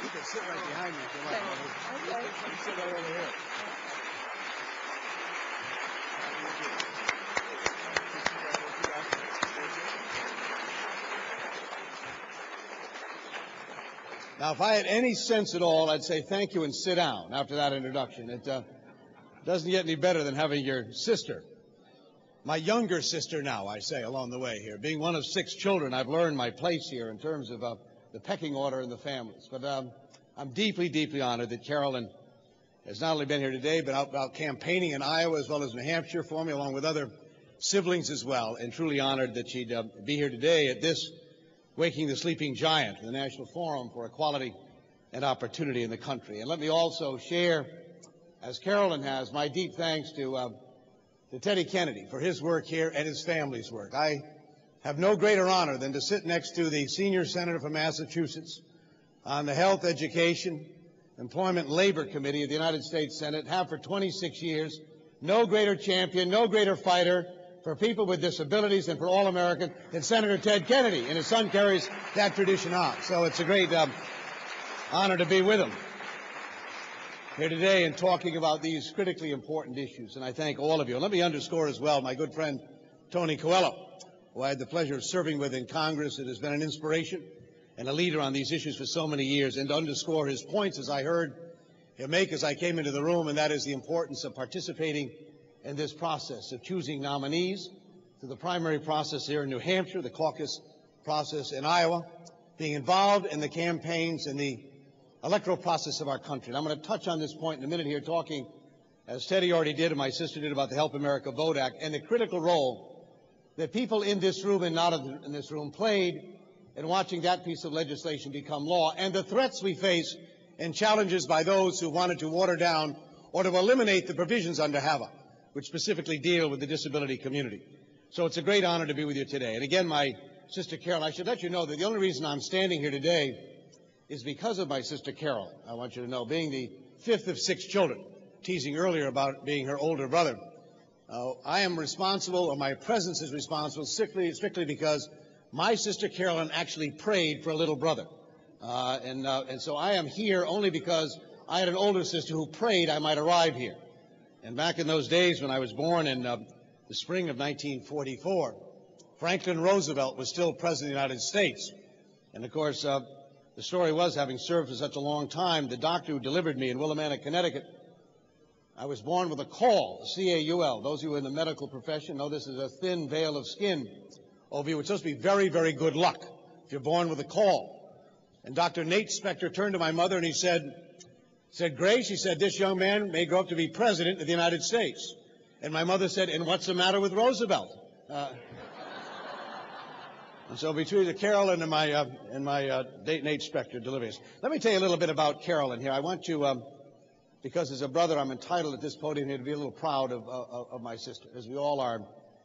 You can sit right behind me if you like. Okay. You can sit right over here. Now, if I had any sense at all, I'd say thank you and sit down after that introduction. It doesn't get any better than having your sister, my younger sister now, I say, along the way here. Being one of 6 children, I've learned my place here in terms of the pecking order in the families. But I'm deeply, deeply honored that Carolyn has not only been here today, but out campaigning in Iowa as well as New Hampshire for me, along with other siblings as well, and truly honored that she'd be here today at this Waking the Sleeping Giant, the National Forum for Equality and Opportunity in the country. And let me also share, as Carolyn has, my deep thanks to Teddy Kennedy for his work here and his family's work. I have no greater honor than to sit next to the senior senator from Massachusetts on the Health, Education, Employment, and Labor Committee of the United States Senate, have for 26 years. No greater champion, no greater fighter for people with disabilities and for all Americans than Senator Ted Kennedy, and his son carries that tradition on. So it's a great honor to be with him here today and talking about these critically important issues, and I thank all of you. And let me underscore as well my good friend Tony Coelho, who I had the pleasure of serving with in Congress. It has been an inspiration and a leader on these issues for so many years, and to underscore his points as I heard him make as I came into the room, and that is the importance of participating in this process of choosing nominees through the primary process here in New Hampshire, the caucus process in Iowa, being involved in the campaigns and the electoral process of our country. And I'm going to touch on this point in a minute here, talking, as Teddy already did and my sister did, about the Help America Vote Act and the critical role that people in this room and not in this room played in watching that piece of legislation become law, and the threats we face and challenges by those who wanted to water down or to eliminate the provisions under HAVA, which specifically deal with the disability community. So it's a great honor to be with you today. And again, my sister Carol, I should let you know that the only reason I'm standing here today is because of my sister Carol. I want you to know, being the 5th of 6 children, teasing earlier about being her older brother, I am responsible, or my presence is responsible, strictly because my sister Carolyn actually prayed for a little brother. And so I am here only because I had an older sister who prayed I might arrive here. And back in those days when I was born in the spring of 1944, Franklin Roosevelt was still President of the United States. And, of course, the story was, having served for such a long time, the doctor who delivered me in Willimantic, Connecticut, I was born with a caul, a C-A-U-L. Those of you in the medical profession know this is a thin veil of skin over you. It's supposed to be very, very good luck if you're born with a caul. And Dr. Nate Spector turned to my mother and he said, Grace, he said, this young man may grow up to be President of the United States. And my mother said, and what's the matter with Roosevelt? And so between the Carolyn and my Nate Spector deliveries. Let me tell you a little bit about Carolyn here. I want to, because as a brother, I'm entitled at this podium here to be a little proud of my sister, as we all are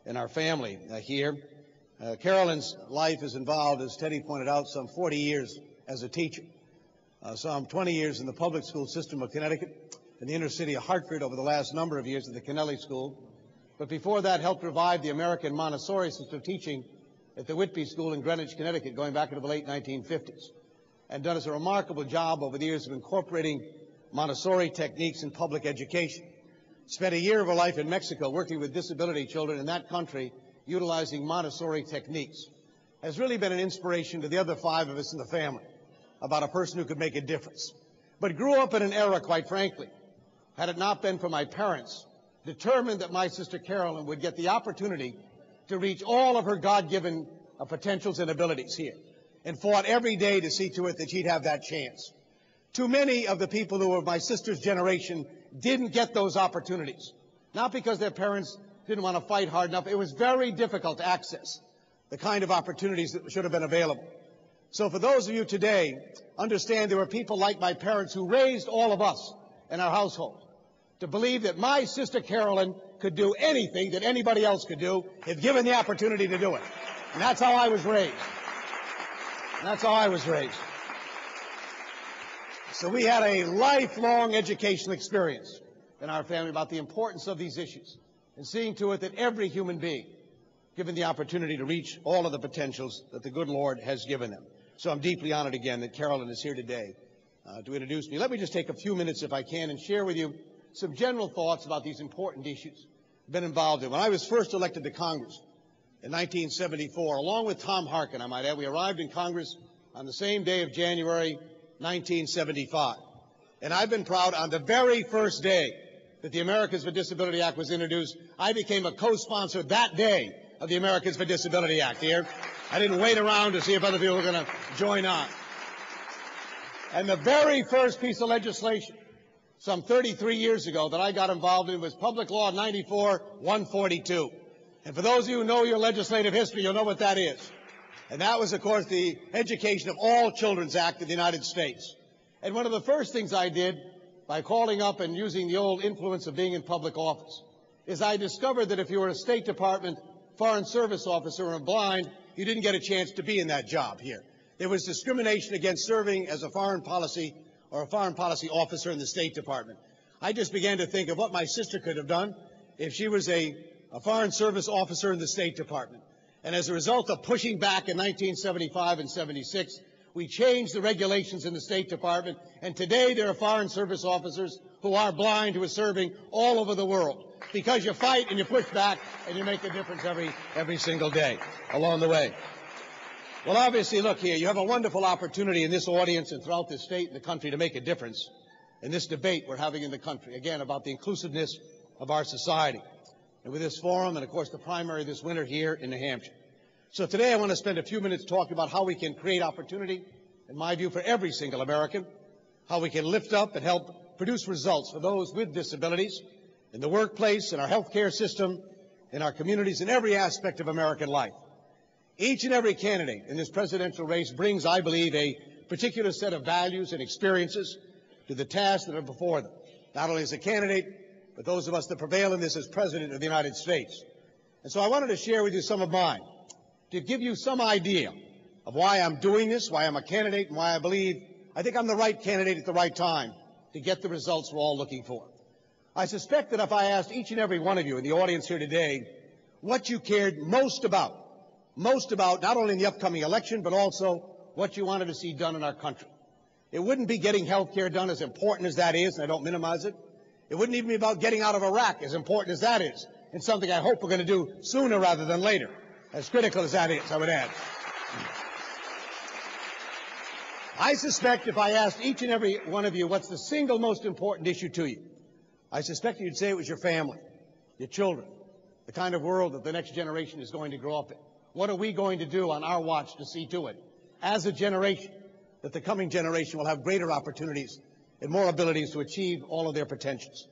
in our family here. Carolyn's life is involved, as Teddy pointed out, some 40 years as a teacher. Some 20 years in the public school system of Connecticut, in the inner city of Hartford over the last number of years at the Kennelly School. But before that, helped revive the American Montessori system of teaching at the Whitby School in Greenwich, Connecticut, going back into the late 1950s. And done us a remarkable job over the years of incorporating Montessori techniques in public education. Spent a year of her life in Mexico working with disability children in that country, utilizing Montessori techniques. Has really been an inspiration to the other 5 of us in the family about a person who could make a difference. But grew up in an era, quite frankly, had it not been for my parents, determined that my sister Carolyn would get the opportunity to reach all of her God-given potentials and abilities here, and fought every day to see to it that she'd have that chance. Too many of the people who were my sister's generation didn't get those opportunities, not because their parents didn't want to fight hard enough. It was very difficult to access the kind of opportunities that should have been available. So for those of you today, understand there were people like my parents who raised all of us in our household to believe that my sister Carolyn could do anything that anybody else could do if given the opportunity to do it. And that's how I was raised. That's how I was raised. So we had a lifelong educational experience in our family about the importance of these issues and seeing to it that every human being given the opportunity to reach all of the potentials that the good Lord has given them. So I'm deeply honored again that Carolyn is here today to introduce me. Let me just take a few minutes, if I can, and share with you some general thoughts about these important issues I've been involved in. When I was first elected to Congress in 1974, along with Tom Harkin, I might add, we arrived in Congress on the same day of January 1975. And I've been proud, on the very first day that the Americans with Disability Act was introduced, I became a co-sponsor that day of the Americans with Disability Act here. I didn't wait around to see if other people were going to join on. And the very first piece of legislation, some 33 years ago, that I got involved in was Public Law 94-142. And for those of you who know your legislative history, you'll know what that is. And that was, of course, the Education of All Children's Act of the United States. And one of the first things I did, by calling up and using the old influence of being in public office, is I discovered that if you were a State Department Foreign Service officer and blind, you didn't get a chance to be in that job here. There was discrimination against serving as a foreign policy or a foreign policy officer in the State Department. I just began to think of what my sister could have done if she was a foreign service officer in the State Department. And as a result of pushing back in 1975 and 76, we changed the regulations in the State Department, and today there are foreign service officers who are blind who are serving all over the world, because you fight and you push back and you make a difference every single day along the way. Well, obviously, look here, you have a wonderful opportunity in this audience and throughout this state and the country to make a difference in this debate we're having in the country, again, about the inclusiveness of our society. And with this forum and, of course, the primary this winter here in New Hampshire. So today I want to spend a few minutes talking about how we can create opportunity, in my view, for every single American, how we can lift up and help produce results for those with disabilities in the workplace, in our health care system, in our communities, in every aspect of American life. Each and every candidate in this presidential race brings, I believe, a particular set of values and experiences to the tasks that are before them, not only as a candidate, but those of us that prevail in this as President of the United States. And so I wanted to share with you some of mine, to give you some idea of why I'm doing this, why I'm a candidate, and why I think I'm the right candidate at the right time to get the results we're all looking for. I suspect that if I asked each and every one of you in the audience here today what you cared most about not only in the upcoming election, but also what you wanted to see done in our country, it wouldn't be getting health care done, as important as that is, and I don't minimize it. It wouldn't even be about getting out of Iraq, as important as that is, and something I hope we're going to do sooner rather than later, as critical as that is, I would add. I suspect if I asked each and every one of you what's the single most important issue to you, I suspect you'd say it was your family, your children, the kind of world that the next generation is going to grow up in. What are we going to do on our watch to see to it, as a generation, that the coming generation will have greater opportunities and more abilities to achieve all of their potentials?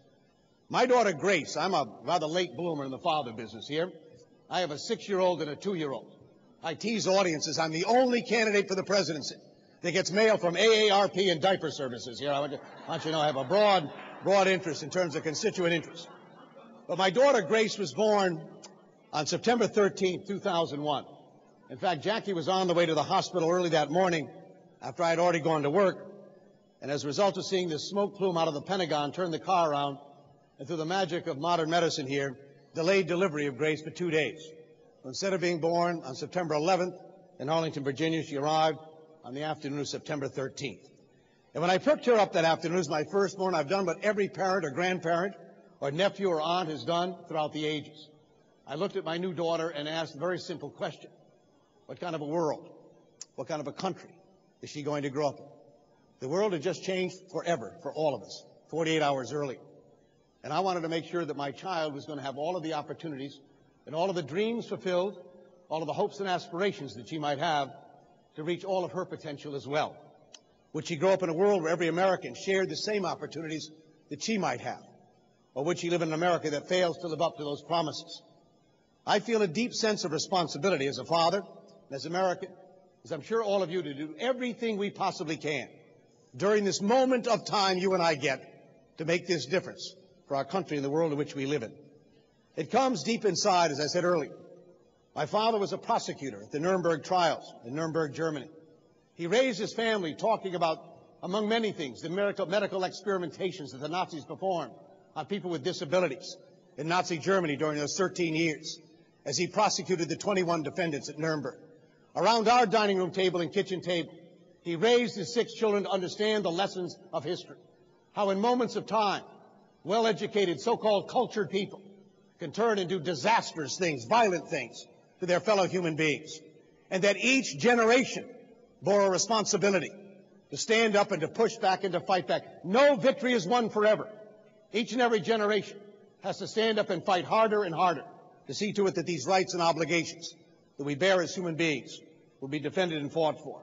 My daughter Grace, I'm a rather late bloomer in the father business here. I have a 6-year-old and a 2-year-old. I tease audiences I'm the only candidate for the presidency that gets mail from AARP and diaper services here. I want you to know I have a broad interest in terms of constituent interest. But my daughter Grace was born on September 13, 2001. In fact, Jackie was on the way to the hospital early that morning after I had already gone to work, and as a result of seeing this smoke plume out of the Pentagon, turned the car around, and through the magic of modern medicine here, delayed delivery of Grace for 2 days. So instead of being born on September 11th in Arlington, Virginia, she arrived on the afternoon of September 13th. And when I picked her up that afternoon, it was my firstborn. I've done what every parent or grandparent or nephew or aunt has done throughout the ages. I looked at my new daughter and asked a very simple question. What kind of a world, what kind of a country is she going to grow up in? The world had just changed forever for all of us, 48 hours earlier. And I wanted to make sure that my child was going to have all of the opportunities and all of the dreams fulfilled, all of the hopes and aspirations that she might have to reach all of her potential as well. Would she grow up in a world where every American shared the same opportunities that she might have? Or would she live in an America that fails to live up to those promises? I feel a deep sense of responsibility as a father, and as an American, as I'm sure all of you, to do everything we possibly can during this moment of time you and I get to make this difference for our country and the world in which we live in. It comes deep inside, as I said earlier. My father was a prosecutor at the Nuremberg trials in Nuremberg, Germany. He raised his family talking about, among many things, the medical experimentations that the Nazis performed on people with disabilities in Nazi Germany during those 13 years, as he prosecuted the 21 defendants at Nuremberg. Around our dining room table and kitchen table, He raised his 6 children to understand the lessons of history, how in moments of time, well-educated, so-called cultured people can turn and do disastrous things, violent things to their fellow human beings, and that each generation bore a responsibility to stand up and to push back and to fight back. No victory is won forever. Each and every generation has to stand up and fight harder and harder to see to it that these rights and obligations that we bear as human beings will be defended and fought for.